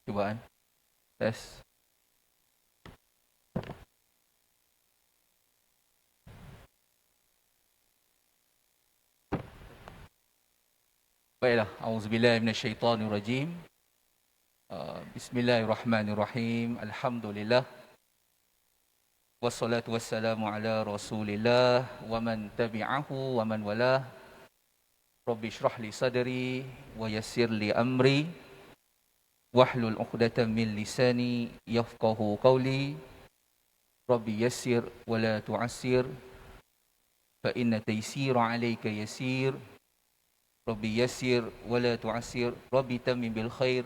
Cubaan. Tes. Baiklah, auzubillahi minasyaitonirrajim. Bismillahirrahmanirrahim. Alhamdulillah. Wassalatu wassalamu ala Rasulillah wa man tabi'ahu wa man walah. Rabbi shrah li sadri wa yassir li amri wahlul 'uqdatam min lisani yafqahu qawli. Rabbi yassir wa la tu'assir fa inna taysira 'alaika yasir. Rabbi yassir wa la tu'assir. Rabbi tammim bil khair.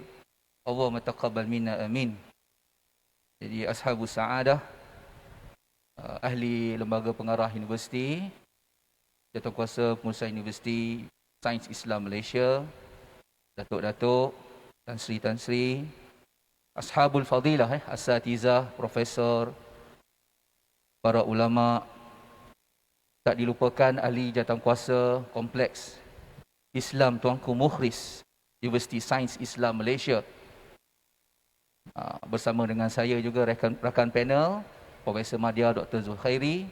Allahumma taqabbal minna amin. Jadi ashabus sa'adah, ahli lembaga pengarah universiti, Jawatankuasa Pengurusan Universiti Sains Islam Malaysia, datuk-datuk, Tan Sri, ashabul fadilah, asatizah, profesor, para ulama, tak dilupakan ahli Jawatankuasa Kompleks Islam Tuanku Mukhris Universiti Sains Islam Malaysia. Bersama dengan saya juga rakan panel Profesor Madya Dr. Zulkhairi,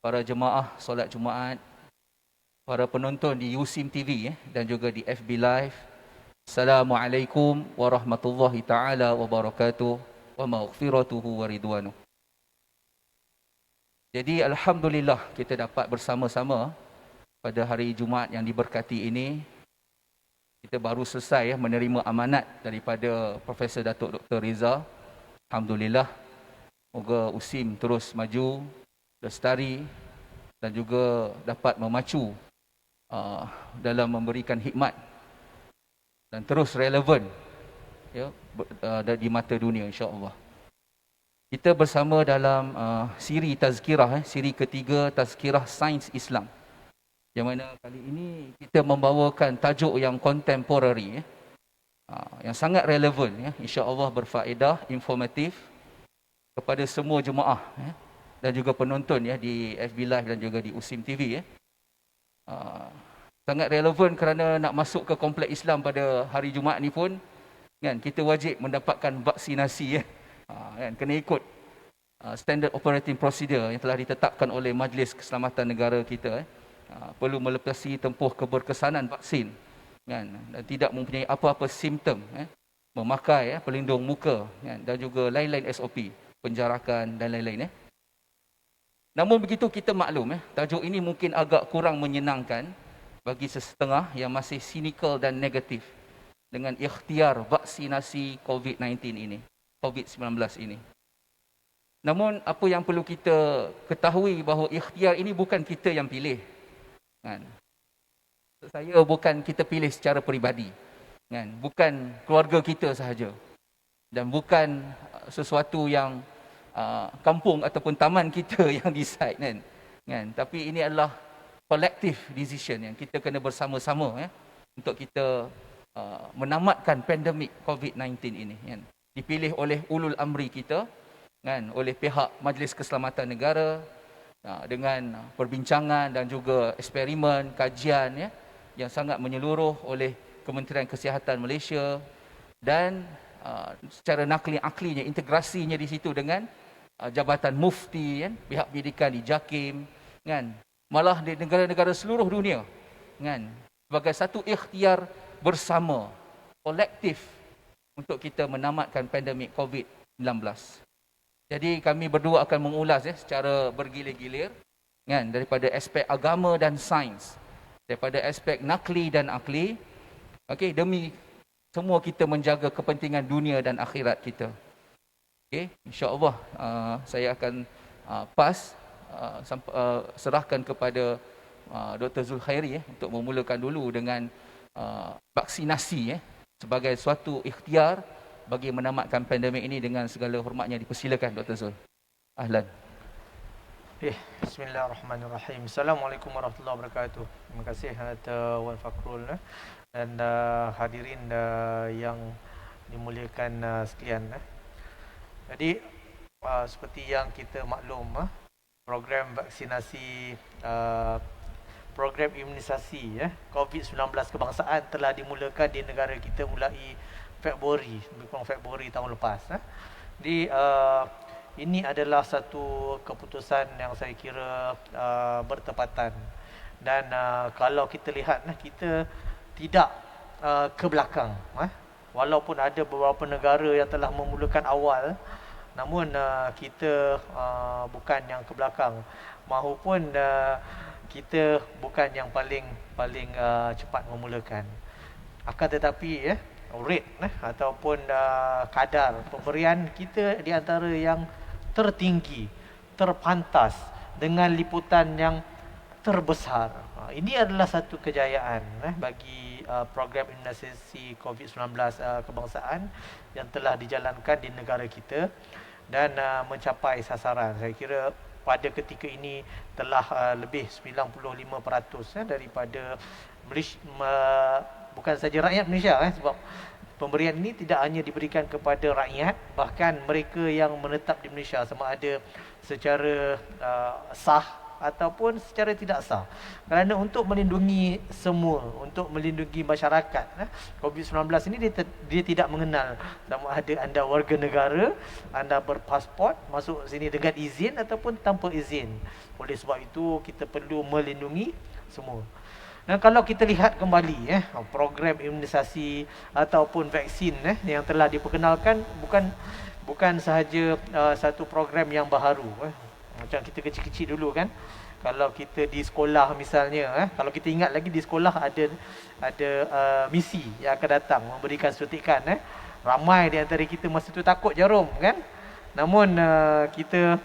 para jemaah solat Jumaat, para penonton di USIM TV dan juga di FB Live. Assalamualaikum warahmatullahi taala wabarakatuh wa maghfiratuhu wa ridwanuh. Jadi alhamdulillah kita dapat bersama-sama pada hari Jumaat yang diberkati ini. Kita baru selesai menerima amanat daripada Profesor Datuk Dr. Rizal. Alhamdulillah. Moga USIM terus maju, lestari dan juga dapat memacu dalam memberikan hikmat dan terus relevan di mata dunia, insya-Allah. Kita bersama dalam siri tazkirah, siri ketiga Tazkirah Sains Islam. Yang mana kali ini kita membawakan tajuk yang contemporary, yang sangat relevan, insya-Allah berfaedah, informatif kepada semua jemaah dan juga penonton di FB Live dan juga di USIM TV. Sangat relevan kerana nak masuk ke kompleks Islam pada hari Jumaat ni pun kan, kita wajib mendapatkan vaksinasi. Kan, kena ikut standard operating procedure yang telah ditetapkan oleh Majlis Keselamatan Negara kita. Perlu melepasi tempoh keberkesanan vaksin kan, dan tidak mempunyai apa-apa simptom, memakai pelindung muka kan, dan juga lain-lain SOP, penjarakan dan lain-lain. Namun begitu kita maklum, tajuk ini mungkin agak kurang menyenangkan bagi sesetengah yang masih cynical dan negatif dengan ikhtiar vaksinasi COVID-19 ini, COVID-19 ini. Namun apa yang perlu kita ketahui bahawa ikhtiar ini bukan kita yang pilih. Kan? Saya bukan kita pilih secara peribadi. Kan? Bukan keluarga kita sahaja. Dan bukan sesuatu yang kampung ataupun taman kita yang decide. Kan? Tapi ini adalah collective decision yang kita kena bersama-sama untuk kita menamatkan pandemik COVID-19 ini. Kan? Dipilih oleh ulul amri kita, kan? Oleh pihak Majlis Keselamatan Negara, dengan perbincangan dan juga eksperimen, kajian yang sangat menyeluruh oleh Kementerian Kesihatan Malaysia dan secara nakli-aklinya, integrasinya di situ dengan Jabatan Mufti, pihak pendidikan di JAKIM, kan? Malah di negara-negara seluruh dunia, kan? Sebagai satu ikhtiar bersama, kolektif untuk kita menamatkan pandemik COVID-19. Jadi kami berdua akan mengulas secara bergilir-gilir, kan, daripada aspek agama dan sains, daripada aspek nakli dan akli, okey, demi semua kita menjaga kepentingan dunia dan akhirat kita. Okey, insya-Allah saya akan serahkan kepada Dr. Zulkhairi untuk memulakan dulu dengan vaksinasi sebagai suatu ikhtiar bagi menamatkan pandemik ini. Dengan segala hormatnya dipersilakan Dr. Zul. Ahlan. Bismillahirrahmanirrahim. Assalamualaikum warahmatullahi wabarakatuh. Terima kasih Wan Fakrul dan hadirin yang dimuliakan sekalian. Jadi seperti yang kita maklum, program vaksinasi, program imunisasi COVID-19 kebangsaan telah dimulakan di negara kita mulai Februari, lebih kurang Februari tahun lepas. Jadi ini adalah satu keputusan yang saya kira bertepatan. Dan kalau kita lihat, kita tidak ke belakang. Walaupun ada beberapa negara yang telah memulakan awal, namun kita bukan yang ke belakang, mahupun kita bukan yang paling cepat memulakan. Akan tetapi rate ataupun kadar pemberian kita di antara yang tertinggi, terpantas, dengan liputan yang terbesar. Ini adalah satu kejayaan bagi program imunisasi COVID-19 kebangsaan yang telah dijalankan di negara kita dan mencapai sasaran. Saya kira pada ketika ini telah lebih 95% daripada bukan saja rakyat Malaysia, sebab pemberian ini tidak hanya diberikan kepada rakyat, bahkan mereka yang menetap di Malaysia, sama ada secara sah ataupun secara tidak sah. Kerana untuk melindungi semua, untuk melindungi masyarakat, COVID-19 ini dia tidak mengenal sama ada anda warga negara, anda berpasport masuk sini dengan izin ataupun tanpa izin. Oleh sebab itu kita perlu melindungi semua. Dan kalau kita lihat kembali program imunisasi ataupun vaksin yang telah diperkenalkan, bukan sahaja satu program yang baharu. Macam kita kecil-kecil dulu kan, kalau kita di sekolah misalnya, kalau kita ingat lagi di sekolah ada misi yang akan datang memberikan suntikan. Ramai di antara kita masa tu takut jarum kan, namun kita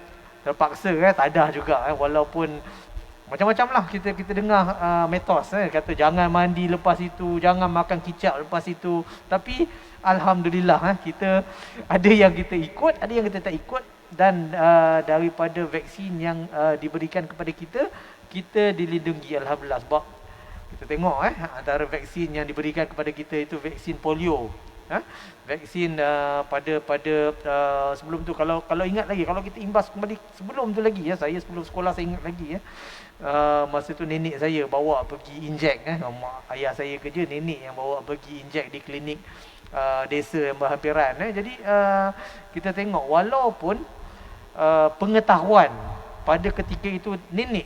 terpaksa tadah juga walaupun macam-macam lah kita dengar mitos kata jangan mandi lepas itu, jangan makan kicap lepas itu. Tapi alhamdulillah kita ada yang kita ikut, ada yang kita tak ikut. Dan daripada vaksin yang diberikan kepada kita dilindungi alhamdulillah. Sebab kita tengok antara vaksin yang diberikan kepada kita itu vaksin polio. Vaksin pada sebelum tu, kalau ingat lagi, kalau kita imbas kembali sebelum tu lagi saya sebelum sekolah saya ingat lagi masa tu nenek saya bawa pergi injek ayah saya kerja, nenek yang bawa pergi injek di klinik desa yang berhampiran. Jadi kita tengok walaupun pengetahuan pada ketika itu nenek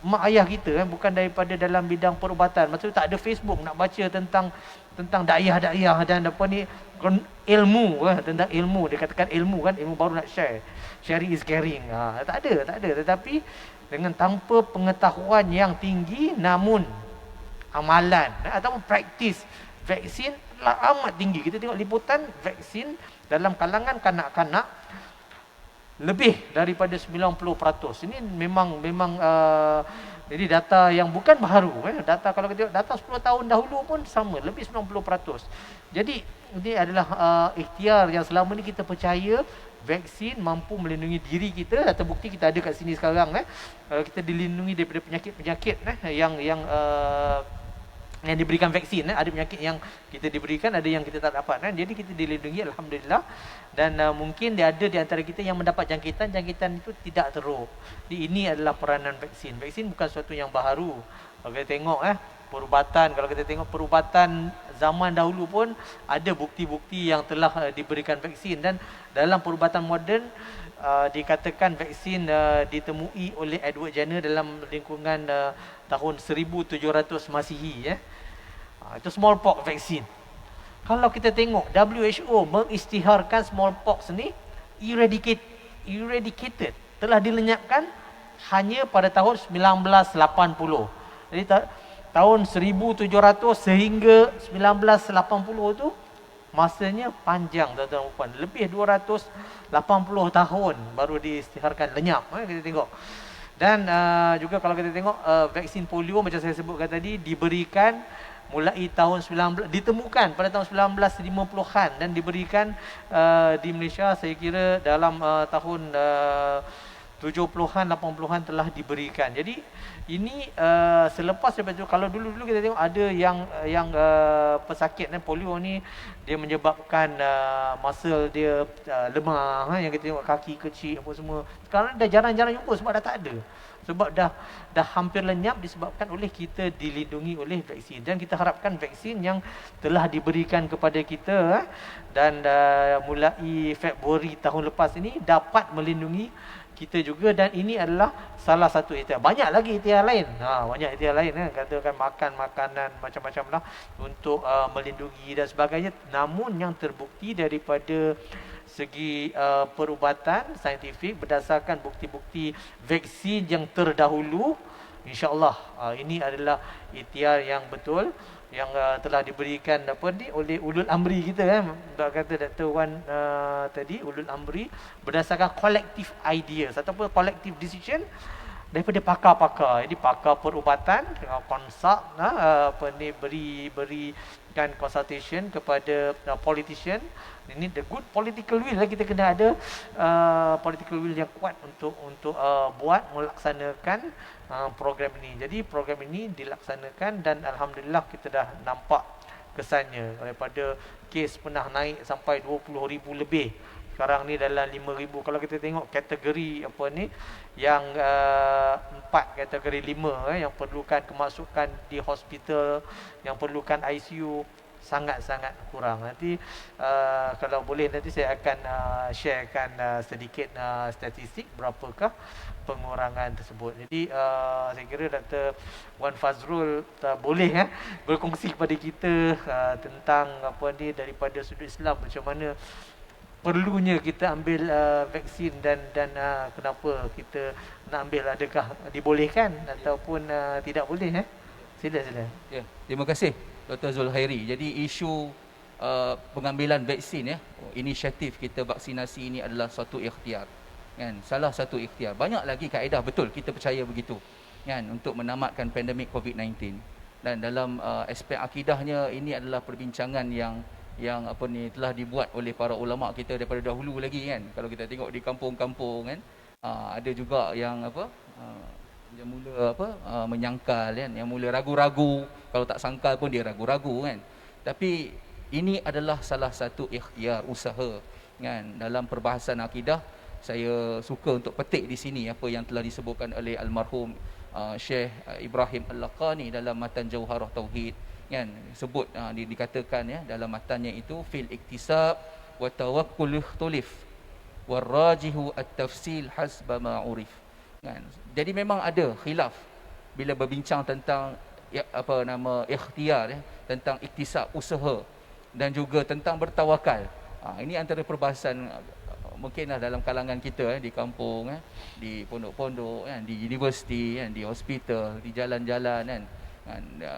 mak ayah kita bukan daripada dalam bidang perubatan, maksudnya tak ada Facebook nak baca tentang dakwah dan apa ni ilmu tentang ilmu, dia katakan ilmu kan, ilmu baru nak share, sharing is caring. Tak ada, tetapi dengan tanpa pengetahuan yang tinggi, namun amalan ataupun praktis vaksin amat tinggi. Kita tengok liputan vaksin dalam kalangan kanak-kanak lebih daripada 90%. Ini memang jadi data yang bukan baru. Data kalau kita tengok data 10 tahun dahulu pun sama, lebih 90%. Jadi ini adalah ikhtiar yang selama ni kita percaya vaksin mampu melindungi diri kita, dan terbukti kita ada kat sini sekarang. Kita dilindungi daripada penyakit-penyakit yang diberikan vaksin. Ada penyakit yang kita diberikan, ada yang kita tak dapat. Jadi kita dilindungi alhamdulillah. Dan mungkin ada di antara kita yang mendapat jangkitan itu tidak teruk. Jadi ini adalah peranan vaksin. Vaksin bukan sesuatu yang baharu. Kalau kita tengok perubatan, kalau kita tengok perubatan zaman dahulu pun ada bukti-bukti yang telah diberikan vaksin. Dan dalam perubatan moden dikatakan vaksin ditemui oleh Edward Jenner dalam lingkungan tahun 1700 Masihi. Itu smallpox vaksin. Kalau kita tengok WHO mengisytiharkan smallpox ni eradicated, telah dilenyapkan hanya pada tahun 1980. Jadi tahun 1700 sehingga 1980 tu masanya panjang tuan-tuan dan puan, lebih 280 tahun baru diisytiharkan lenyap. Kita tengok. Dan juga kalau kita tengok vaksin polio macam saya sebutkan tadi diberikan mulai tahun ditemukan pada tahun 1950-an dan diberikan di Malaysia saya kira dalam tahun 70-an 80-an telah diberikan. Jadi ini selepas daripada itu, kalau dulu kita tengok ada yang pesakit polio ni dia menyebabkan muscle dia lemah, yang kita tengok kaki kecil apa semua. Sekarang dah jarang-jarang jumpa sebab dah tak ada. sebab dah hampir lenyap disebabkan oleh kita dilindungi oleh vaksin. Dan kita harapkan vaksin yang telah diberikan kepada kita dan mulai Februari tahun lepas ini dapat melindungi kita juga, dan ini adalah salah satu ikhtiar. Banyak lagi ikhtiar lain. Banyak ikhtiar lain katakan makan makanan macam-macam lah untuk melindungi dan sebagainya. Namun yang terbukti daripada segi perubatan saintifik berdasarkan bukti-bukti vaksin yang terdahulu, insya-Allah ini adalah ikhtiar yang betul yang telah diberikan oleh ulul amri kita kata Dr. Wan tadi, ulul amri berdasarkan collective ideas ataupun collective decision daripada pakar-pakar. Jadi pakar perubatan konsult berikan consultation kepada politician. Ini the good political will kita kena ada political will yang kuat untuk melaksanakan program ini. Jadi program ini dilaksanakan dan alhamdulillah kita dah nampak kesannya. Daripada kes pernah naik sampai 20,000 lebih, sekarang ni dalam 5,000. Kalau kita tengok kategori yang 4 kategori 5 yang perlukan kemasukan di hospital, yang perlukan ICU, sangat-sangat kurang. Nanti kalau boleh nanti saya akan sharekan sedikit statistik berapakah pengurangan tersebut. Jadi saya kira Dr. Wan Fazrul boleh berkongsi kepada kita tentang daripada sudut Islam macam mana perlunya kita ambil vaksin dan kenapa kita nak ambil, adakah dibolehkan ataupun tidak boleh. Sila. Ya, terima kasih Dr. Zulhairi. Jadi isu pengambilan vaksin inisiatif kita vaksinasi ini adalah suatu ikhtiar. Kan, salah satu ikhtiar. Banyak lagi kaedah, betul, kita percaya begitu. Kan, untuk menamatkan pandemik COVID-19. Dan dalam aspek akidahnya ini adalah perbincangan yang telah dibuat oleh para ulama kita daripada dahulu lagi kan. Kalau kita tengok di kampung-kampung kan, ada juga yang yang mula menyangkal kan, yang mula ragu-ragu, kalau tak sangkal pun dia ragu-ragu kan. Tapi ini adalah salah satu ikhtiar, usaha kan. Dalam perbahasan akidah, saya suka untuk petik di sini apa yang telah disebutkan oleh almarhum Syekh Ibrahim Al-Laqani dalam matan Jauharah Tauhid kan. Sebut dikatakan dalam matannya itu fil iktisab wa tawakkul ikhtilaf warajihu at-tafsil hasba ma urif kan. Jadi memang ada khilaf bila berbincang tentang ikhtiar tentang iktisab, usaha, dan juga tentang bertawakal. Ini antara perbahasan mungkinlah dalam kalangan kita di kampung, di pondok-pondok, di universiti, di hospital, di jalan-jalan kan,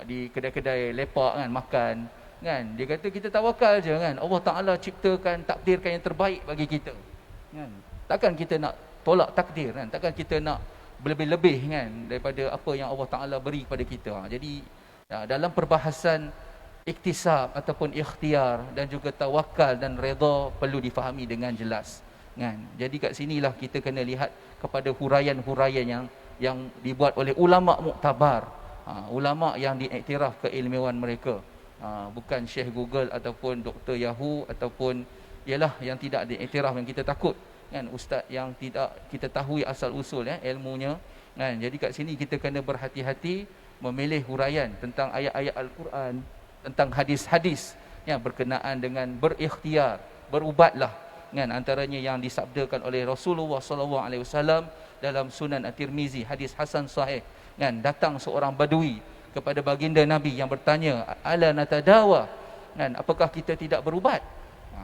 di kedai-kedai lepak makan kan. Dia kata kita tawakal je kan. Allah Taala ciptakan, takdirkan yang terbaik bagi kita kan. Takkan kita nak tolak takdir kan. Takkan kita nak berlebih-lebih kan daripada apa yang Allah Taala beri kepada kita. Jadi dalam perbahasan iktisab ataupun ikhtiar dan juga tawakal dan redha perlu difahami dengan jelas kan. Jadi kat sinilah kita kena lihat kepada huraian-huraian yang dibuat oleh ulama muktabar, ulama yang diiktiraf keilmuan mereka, bukan Syekh Google ataupun Dr. Yahoo ataupun ialah yang tidak diiktiraf, yang kita takut kan, ustaz yang tidak kita tahu asal usul ilmunya kan. Jadi kat sini kita kena berhati-hati memilih huraian tentang ayat-ayat Al-Quran, tentang hadis-hadis yang berkenaan dengan berikhtiar, berubatlah kan. Antaranya yang disabdakan oleh Rasulullah SAW dalam Sunan At-Tirmizi, hadis hasan sahih kan. Datang seorang badui kepada baginda Nabi yang bertanya, ala natadawa kan, apakah kita tidak berubat?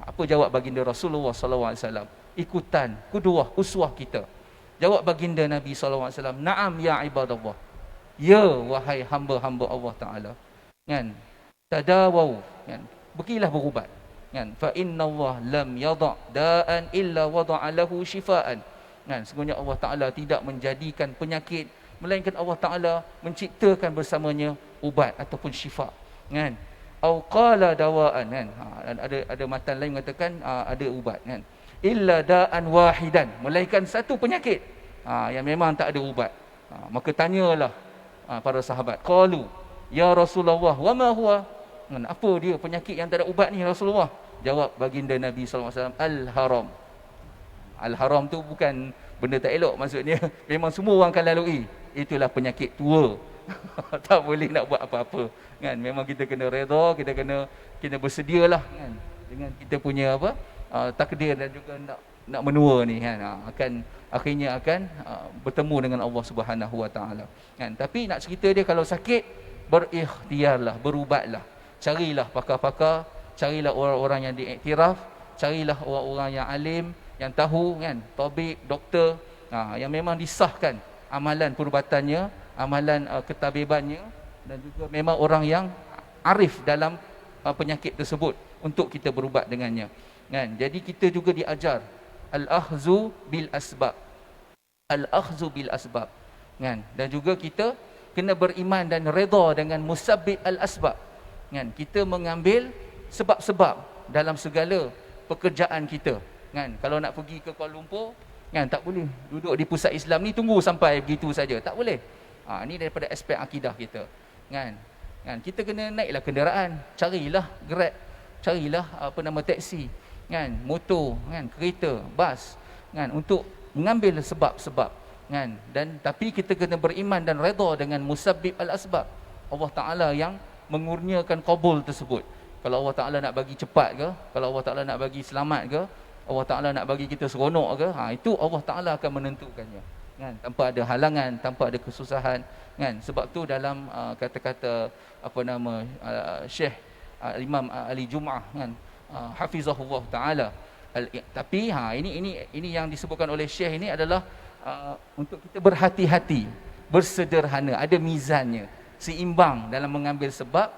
Apa jawab baginda Rasulullah SAW? Ikutan, kuduah, uswah kita. Jawab baginda Nabi SAW, na'am ya ibadallah, ya wahai hamba-hamba Allah Ta'ala kan, tadawau kan, pergilah berubat kan. Fa inna Allah lam yada' da'an illa wada'a lahu shifaan kan. Sesungguhnya Allah Ta'ala tidak menjadikan penyakit, melainkan Allah Ta'ala menciptakan bersamanya ubat ataupun syifa kan. Au qala dawaan kan. Ada matan lain mengatakan ada ubat kan. Illa da'an wahidan, melainkan satu penyakit yang memang tak ada ubat. Maka tanyalah para sahabat, qalu ya Rasulullah wa ma huwa, apa dia penyakit yang tak ada ubat ni Rasulullah? Jawab baginda Nabi SAW, al-haram. Al-haram tu bukan benda tak elok, maksudnya memang semua orang akan lalui itulah penyakit tua. Tak boleh nak buat apa-apa kan. Memang kita kena redha, kita kena bersedialah kan dengan kita punya takdir dan juga nak menua ni kan. Akhirnya akan bertemu dengan Allah Subhanahu Wa Taala kan. Tapi nak cerita dia, kalau sakit berikhtiarlah, berubatlah, carilah pakar-pakar, carilah orang-orang yang diiktiraf, carilah orang-orang yang alim, yang tahu kan, tabib, doktor, yang memang disahkan amalan perubatannya, amalan ketabibannya, dan juga memang orang yang arif dalam penyakit tersebut untuk kita berubat dengannya kan. Jadi kita juga diajar al-akhzu bil asbab, al-akhzu bil asbab kan. Dan juga kita kena beriman dan redha dengan musabbib al-asbab kan. Kita mengambil sebab-sebab dalam segala pekerjaan kita kan. Kalau nak pergi ke Kuala Lumpur kan, tak boleh duduk di pusat Islam ni tunggu sampai begitu saja, tak boleh. Ini daripada aspek akidah kita kan. Kita kena naiklah kenderaan, carilah Grab, carilah taksi kan, motor kan, kereta, bas kan, untuk mengambil sebab-sebab kan. Dan tapi kita kena beriman dan redha dengan musabbib al-asbab, Allah Taala yang mengurniakan qabul tersebut. Kalau Allah Taala nak bagi cepat ke, kalau Allah Taala nak bagi selamat ke, Allah Taala nak bagi kita seronok ke, itu Allah Taala akan menentukannya kan, tanpa ada halangan, tanpa ada kesusahan kan. Sebab tu dalam kata-kata Syekh Imam Ali Jum'ah kan, hafizahullah taala, tapi ini yang disebutkan oleh Syekh ini adalah untuk kita berhati-hati, bersederhana, ada mizannya, seimbang dalam mengambil sebab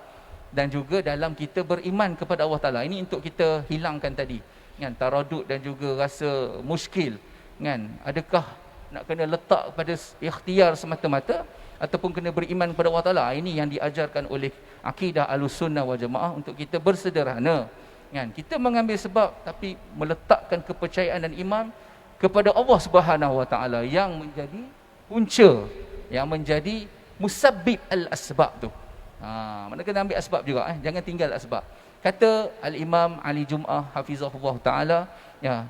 dan juga dalam kita beriman kepada Allah Taala. Ini untuk kita hilangkan tadi kan, taradud dan juga rasa muskil kan. Adakah nak kena letak pada ikhtiar semata-mata ataupun kena beriman kepada Allah Taala? Ini yang diajarkan oleh akidah Ahlussunnah wal Jamaah, untuk kita bersederhana kan. Kita mengambil sebab tapi meletakkan kepercayaan dan iman kepada Allah Subhanahu Wa Taala yang menjadi punca, yang menjadi musabbib al-asbab tu. Mana kena ambil asbab juga, jangan tinggal asbab. Kata Al-Imam Ali Jum'ah hafizahullah taala, ya,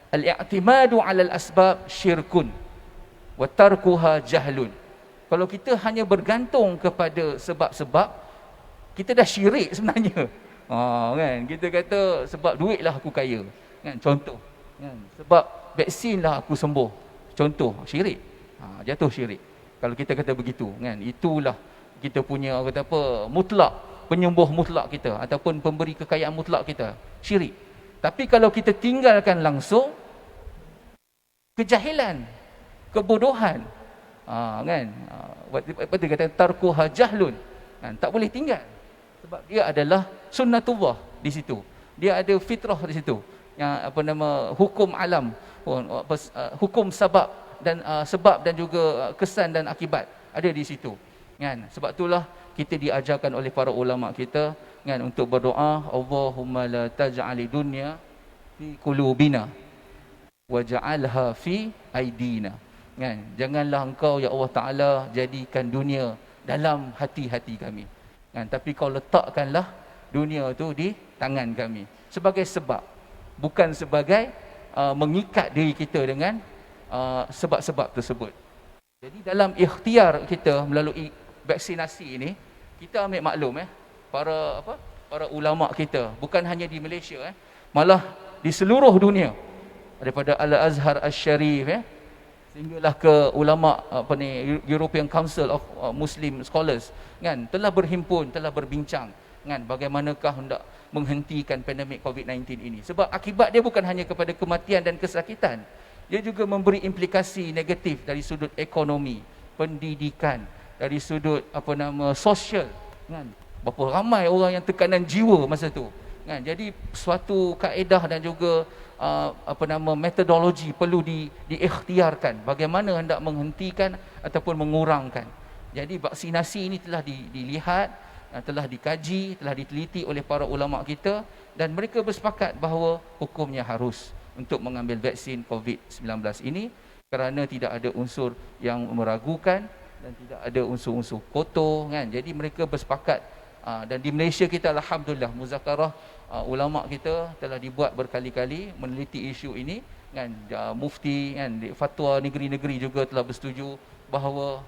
al-i'timadu 'ala al-asbab syirkun wa tarkuha jahlun. Kalau kita hanya bergantung kepada sebab-sebab, kita dah syirik sebenarnya. Kan, kita kata sebab duitlah aku kaya kan, contoh kan, sebab vaksin lah aku sembuh, contoh, syirik. Jatuh syirik kalau kita kata begitu kan. Itulah kita punya mutlak, penyembuh mutlak kita ataupun pemberi kekayaan mutlak kita, syirik. Tapi kalau kita tinggalkan langsung, kejahilan, kebodohan kan, apa dia kata, tarkuha jahlun kan, tak boleh tinggal. Sebab dia adalah sunnatullah di situ, dia ada fitrah di situ, yang hukum alam, hukum sebab dan juga kesan dan akibat ada di situ kan. Sebab itulah kita diajarkan oleh para ulama kita kan untuk berdoa, Allahumma la taj'ali dunya fi qulubina waj'alha fi aidina kan. Janganlah engkau ya Allah Taala jadikan dunia dalam hati-hati kami kan, tapi kau letakkanlah dunia tu di tangan kami sebagai sebab, bukan sebagai mengikat diri kita dengan sebab-sebab tersebut. Jadi dalam ikhtiar kita melalui vaksinasi ini, kita ambil maklum para ulama kita, bukan hanya di Malaysia malah di seluruh dunia, daripada Al-Azhar Asy-Syarif sehinggalah ke ulama European Council of Muslim Scholars kan, telah berhimpun, telah berbincang kan, bagaimanakah hendak menghentikan pandemik COVID-19 ini. Sebab akibat dia bukan hanya kepada kematian dan kesakitan, dia juga memberi implikasi negatif dari sudut ekonomi, pendidikan, dari sudut sosial kan. Berapa ramai orang yang tekanan jiwa masa tu kan. Jadi suatu kaedah dan juga metodologi perlu diikhtiarkan, bagaimana hendak menghentikan ataupun mengurangkan. Jadi vaksinasi ini telah dilihat, telah dikaji, telah diteliti oleh para ulama kita, dan mereka bersepakat bahawa hukumnya harus untuk mengambil vaksin COVID-19 ini, kerana tidak ada unsur yang meragukan dan tidak ada unsur-unsur kotor kan. Jadi mereka bersepakat, dan di Malaysia kita alhamdulillah muzakarah ulama kita telah dibuat berkali-kali meneliti isu ini kan. Mufti kan, fatwa negeri-negeri juga telah bersetuju bahawa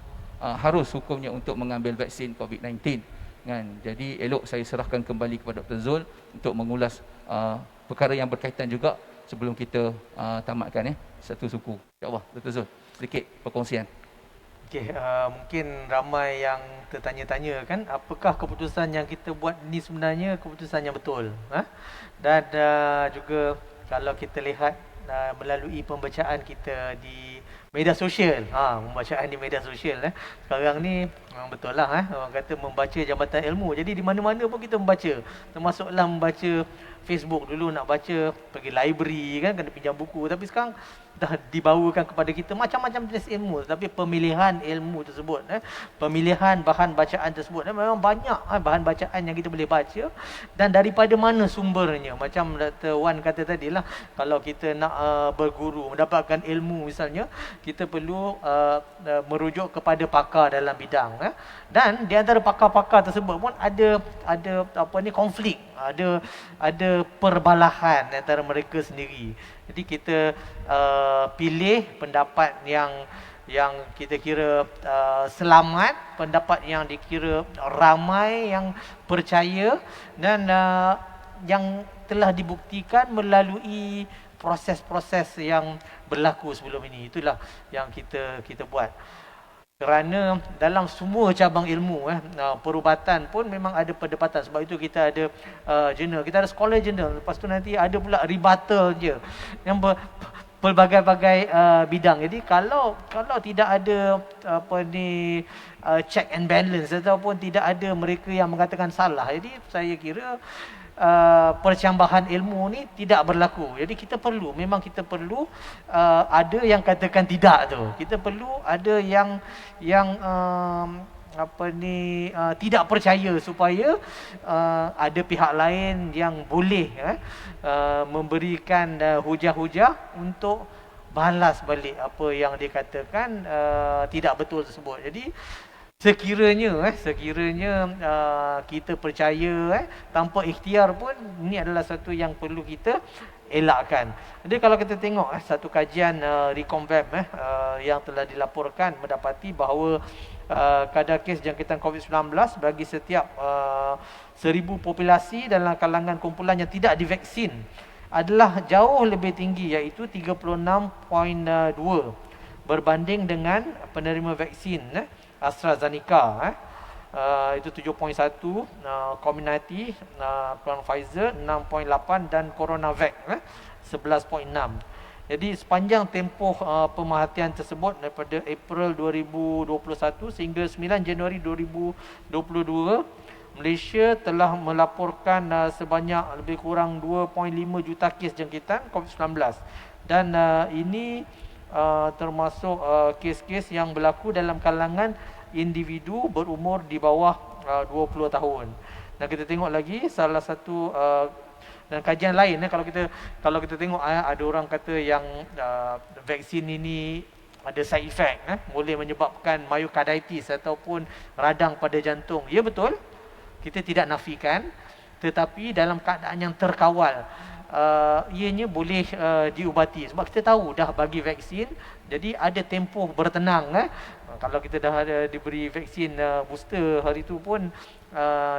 harus hukumnya untuk mengambil vaksin COVID-19 kan. Jadi elok saya serahkan kembali kepada Dr. Zul untuk mengulas perkara yang berkaitan juga sebelum kita tamatkan satu suku. InsyaAllah Dr. Zul, sedikit perkongsian. Okey, mungkin ramai yang tertanya-tanya kan, apakah keputusan yang kita buat ni sebenarnya keputusan yang betul, Dan juga kalau kita lihat melalui pembacaan kita di media sosial, pembacaan di media sosial sekarang ni betul lah, orang kata membaca jambatan ilmu. Jadi di mana-mana pun kita membaca, termasuklah membaca Facebook. Dulu nak baca pergi library kan, kena pinjam buku, tapi sekarang dah dibawakan kepada kita macam-macam jenis ilmu. Tapi pemilihan ilmu tersebut, pemilihan bahan bacaan tersebut, memang banyak bahan bacaan yang kita boleh baca, dan daripada mana sumbernya. Macam Dr. Wan kata tadi lah, kalau kita nak berguru, mendapatkan ilmu misalnya, kita perlu merujuk kepada pakar dalam bidang, dan di antara pakar-pakar tersebut pun ada konflik, ada perbalahan antara mereka sendiri. Jadi kita pilih pendapat yang kita kira selamat, pendapat yang dikira ramai yang percaya, dan yang telah dibuktikan melalui proses-proses yang berlaku sebelum ini. Itulah yang kita buat. Kerana dalam semua cabang ilmu, perubatan pun memang ada perdebatan. Sebab itu kita ada jurnal, kita ada scholar journal. Lepas tu nanti ada pula rebuttal je yang pelbagai-bagai bidang. Jadi kalau tidak ada check and balance, ataupun tidak ada mereka yang mengatakan salah, jadi saya kira percambahan ilmu ni tidak berlaku. Jadi kita perlu ada yang katakan tidak tu. Kita perlu ada yang tidak percaya, supaya ada pihak lain yang boleh memberikan hujah-hujah untuk balas balik apa yang dikatakan tidak betul tersebut. Jadi sekiranya kita percaya tanpa ikhtiar pun, ini adalah satu yang perlu kita elakkan. Jadi kalau kita tengok satu kajian Reconvent yang telah dilaporkan mendapati bahawa kadar kes jangkitan COVID-19 bagi setiap 1000 populasi dalam kalangan kumpulan yang tidak divaksin adalah jauh lebih tinggi, iaitu 36.2 berbanding dengan penerima vaksin AstraZeneca, itu 7.1, Comirnaty, Pfizer 6.8, dan CoronaVac 11.6. Jadi sepanjang tempoh pemerhatian tersebut daripada April 2021 sehingga 9 Januari 2022, Malaysia telah melaporkan sebanyak lebih kurang 2.5 juta kes jangkitan COVID-19, dan ini termasuk kes-kes yang berlaku dalam kalangan individu berumur di bawah 20 tahun. Dan kita tengok lagi salah satu dan kajian lain, kalau kita tengok ada orang kata yang vaksin ini ada side effect, boleh menyebabkan myocarditis ataupun radang pada jantung. Ya, betul, kita tidak nafikan, tetapi dalam keadaan yang terkawal. Ianya boleh diubati. Sebab kita tahu dah bagi vaksin, jadi ada tempoh bertenang. Kalau kita dah diberi vaksin booster hari tu pun,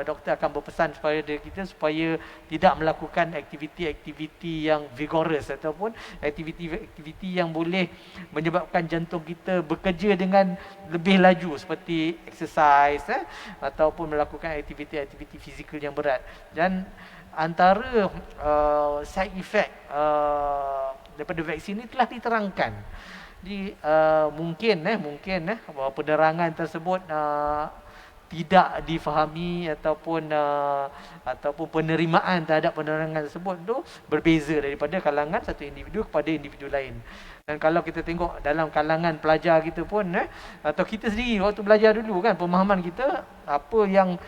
doktor akan berpesan kepada kita supaya tidak melakukan aktiviti-aktiviti yang vigorous ataupun aktiviti-aktiviti yang boleh menyebabkan jantung kita bekerja dengan lebih laju, seperti exercise ataupun melakukan aktiviti-aktiviti fizikal yang berat. Dan antara side effect daripada vaksin ini telah diterangkan. Jadi mungkin bahawa penerangan tersebut tidak difahami ataupun penerimaan terhadap penerangan tersebut tu berbeza daripada kalangan satu individu kepada individu lain. Dan kalau kita tengok dalam kalangan pelajar kita pun atau kita sendiri waktu belajar dulu kan, pemahaman kita apa yang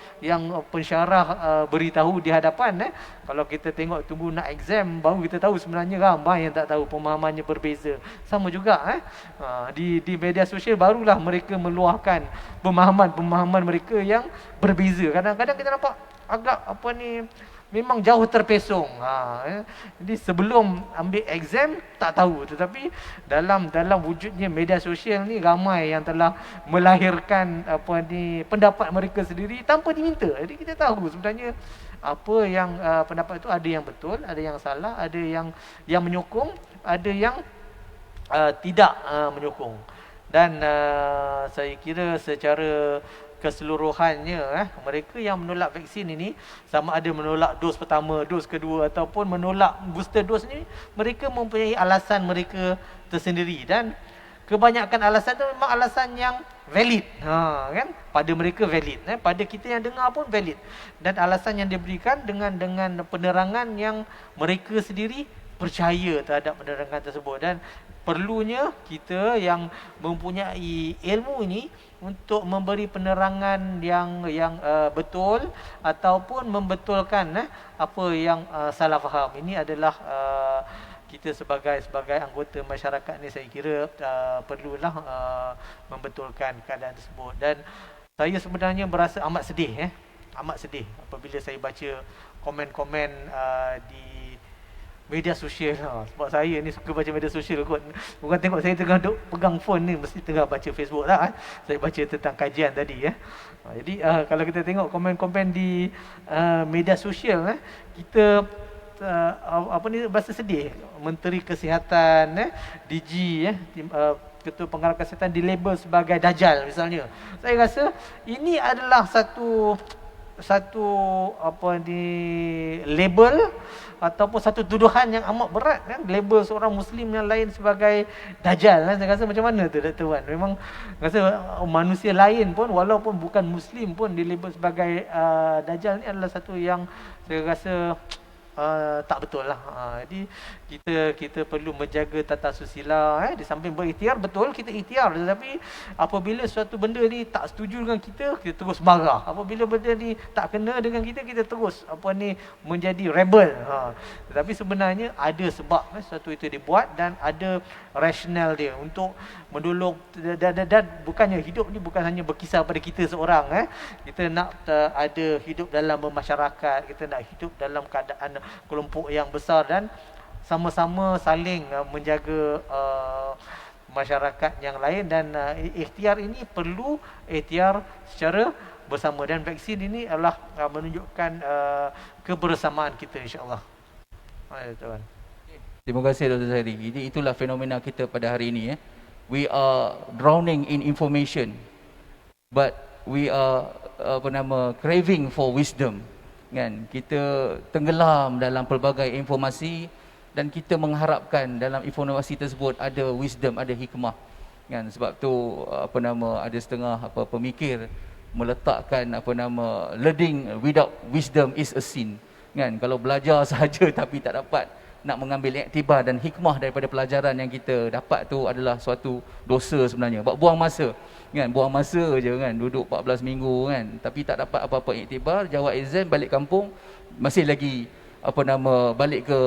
pensyarah beritahu di hadapan, kalau kita tengok tunggu nak exam baru kita tahu sebenarnya ramai yang tak tahu, pemahamannya berbeza. Sama juga di media sosial barulah mereka meluahkan pemahaman mereka yang berbeza. Kadang-kadang kita nampak agak memang jauh terpesong. Jadi sebelum ambil exam tak tahu, tetapi dalam wujudnya media sosial ni ramai yang telah melahirkan pendapat mereka sendiri tanpa diminta. Jadi kita tahu sebenarnya apa yang pendapat itu, ada yang betul, ada yang salah, ada yang menyokong, ada yang tidak menyokong. Dan saya kira secara keseluruhannya mereka yang menolak vaksin ini, sama ada menolak dos pertama, dos kedua ataupun menolak booster dose ni, mereka mempunyai alasan mereka tersendiri, dan kebanyakan alasan tu memang alasan yang valid, kan, pada mereka valid, pada kita yang dengar pun valid, dan alasan yang diberikan dengan penerangan yang mereka sendiri percaya terhadap penerangan tersebut. Dan perlunya kita yang mempunyai ilmu ini untuk memberi penerangan yang betul ataupun membetulkan apa yang salah faham. Ini adalah kita sebagai anggota masyarakat ni, saya kira perlulah membetulkan keadaan tersebut. Dan saya sebenarnya berasa amat sedih apabila saya baca komen-komen di media sosial. Sebab saya ni suka baca media sosial kot. Bukan tengok saya tengah duk pegang phone ni, mesti tengah baca Facebook lah. Saya baca tentang kajian tadi. Jadi kalau kita tengok komen-komen di media sosial, kita berasa sedih. Menteri Kesihatan DG Ketua Pengarah Kesihatan dilabel sebagai Dajjal misalnya. Saya rasa ini adalah satu label ataupun satu tuduhan yang amat berat, kan, label seorang Muslim yang lain sebagai Dajjal. Saya rasa macam mana tu, Dr. Wan? Memang rasa manusia lain pun walaupun bukan Muslim pun dilabel sebagai Dajjal ni adalah satu yang saya rasa tak betul lah. Jadi kita perlu menjaga tata susila. Di samping berikhtiar, betul kita ikhtiar, tetapi apabila suatu benda ni tak setuju dengan kita terus marah. Apabila benda ni tak kena dengan kita terus menjadi rebel. Tetapi sebenarnya ada sebab suatu itu dibuat, dan ada rasional dia untuk menolong. Dan bukannya hidup ni bukan hanya berkisar pada kita seorang. Kita nak ada hidup dalam bermasyarakat, kita nak hidup dalam keadaan kelompok yang besar, dan sama-sama saling menjaga masyarakat yang lain. Dan ikhtiar ini perlu ikhtiar secara bersama, dan vaksin ini adalah menunjukkan kebersamaan kita, insya-Allah. Tuan. Terima kasih Dr. Zahiri. Jadi itulah fenomena kita pada hari ini. We are drowning in information, but we are craving for wisdom. Kan, kita tenggelam dalam pelbagai informasi, dan kita mengharapkan dalam informasi tersebut ada wisdom, ada hikmah. Kan, sebab tu ada setengah pemikir meletakkan learning without wisdom is a sin. Kan, kalau belajar sahaja tapi tak dapat nak mengambil iktibar dan hikmah daripada pelajaran yang kita dapat tu adalah suatu dosa sebenarnya. Buang masa. Kan, buang masa je kan, duduk 14 minggu kan, tapi tak dapat apa-apa iktibar, jawab exam, balik kampung masih lagi balik ke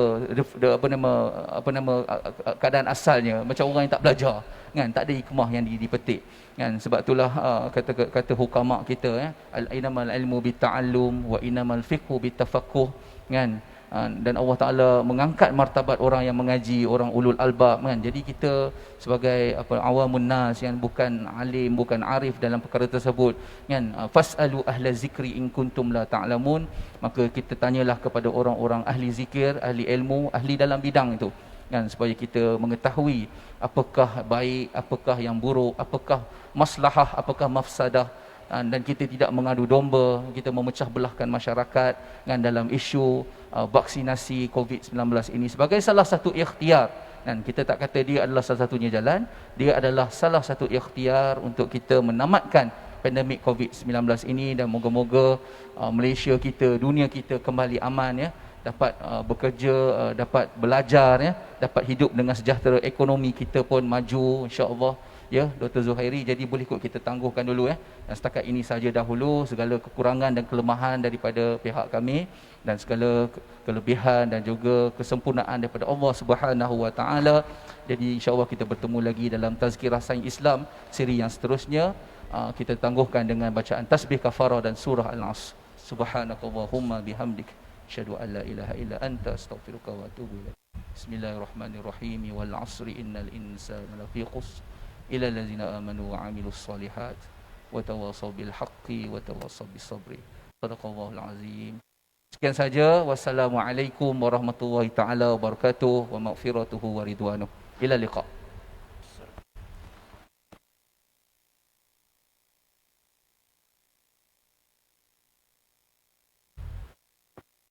keadaan asalnya, macam orang yang tak belajar kan, tak ada hikmah yang dipetik kan. Sebab itulah kata hukama kita, al-inamal ilmu bita'allum wa inamal fiqhu bitafaqquh kan. Dan Allah Ta'ala mengangkat martabat orang yang mengaji, orang ulul albab kan. Jadi kita sebagai awamun nas yang bukan alim, bukan arif dalam perkara tersebut kan, fasalu ahla zikri in kuntum la ta'lamun, maka kita tanyalah kepada orang-orang ahli zikir, ahli ilmu, ahli dalam bidang itu kan, supaya kita mengetahui apakah baik, apakah yang buruk, apakah maslahah, apakah mafsadah. Dan kita tidak mengadu domba, kita memecah belahkan masyarakat kan, dalam isu vaksinasi COVID-19 ini sebagai salah satu ikhtiar. Dan kita tak kata dia adalah salah satunya jalan, dia adalah salah satu ikhtiar untuk kita menamatkan pandemik COVID-19 ini. Dan moga-moga Malaysia kita, dunia kita kembali aman, dapat bekerja, dapat belajar, dapat hidup dengan sejahtera, ekonomi kita pun maju, insya-Allah. Ya, Dr. Zuhairi, jadi boleh kot kita tangguhkan dulu Dan setakat ini saja dahulu segala kekurangan dan kelemahan daripada pihak kami, dan segala kelebihan dan juga kesempurnaan daripada Allah Subhanahu Wa Taala. Jadi insya-Allah kita bertemu lagi dalam Tazkirah Sains Islam siri yang seterusnya. Kita tangguhkan dengan bacaan tasbih kafarah dan surah Al-Asr. Subhanakallahumma bihamdik Asyhadu an la ilaha illa anta astaghfiruka wa atubu ilaik. Bismillahirrahmanirrahim. Wal 'asri innal insana lafi khusr illa allazina amanu wa 'amilus solihat wa tawassaw bil haqqi wa tawassaw bis sabri. Shadaqallahul azim. Sekian saja. Wassalamualaikum warahmatullahi taala wabarakatuh wa maghfiratuhu wa ridwanuh. Ila liqa.